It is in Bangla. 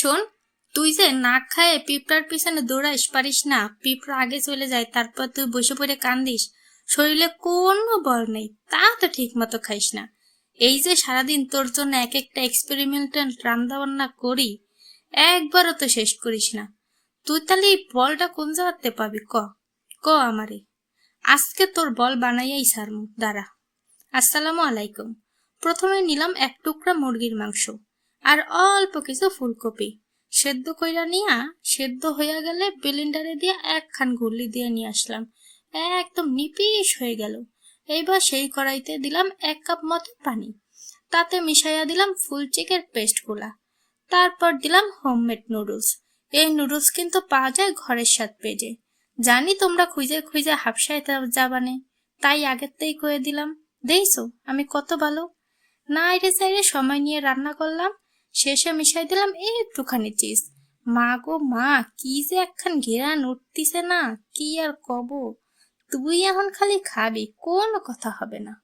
শোন, তুই যে না খায়ে পিঁপড়ার পিছনে দৌড়াইস পারিস না, পিঁপড়া আগে চলে যায় তারপর তুই বসে পড়ে কান্দিস, শরীরে কোনো বল নেই, তা তো ঠিক মতো খাইস না। এই যে সারাদিন তোর জন্য এক একটা এক্সপেরিমেন্টাল রান্না বান্না করি, একবারও তো শেষ করিস না। তুই তাহলে এই বলটা কোন জায়গাতে পাবি ক, ক আমারে। আজকে তোর বল বানাইয়াই সারমু, দাঁড়া। আসসালামু আলাইকুম। প্রথমে নিলাম এক টুকরা মুরগির মাংস আর অল্প কিছু ফুলকপি, সেদ্ধ কইরা নিয়া, সেদ্ধ হইয়া গেলে ব্লেন্ডারে দিয়ে একখান গুল্লি দিয়ে নিয়ে আসলাম, একদম নিপিস হয়ে গেল। এইবার সেই কড়াইতে দিলাম 1 কাপ মতো পানি, তাতে মিশাইয়া দিলাম ফুলচিকের পেস্ট গুলা, তারপর দিলাম হোমমেড নুডলস। এই নুডলস কিন্তু পাওয়া যায় ঘরের 7 পেজে। জানি তোমরা খুঁজে খুঁজে হাফসায় যাবানে, তাই আগের থেকেই কয়ে দিলাম। দেখছো আমি কত ভালো, নাইরে চাইরে সময় নিয়ে রান্না করলাম। শেষে মিশাই দিলাম একটুখানি চিজ। মা গো মা, কি যে একখান ঘেরান উঠতিছে না, কি আর কব। তুই এখন খালি খাবি, কোনো কথা হবে না।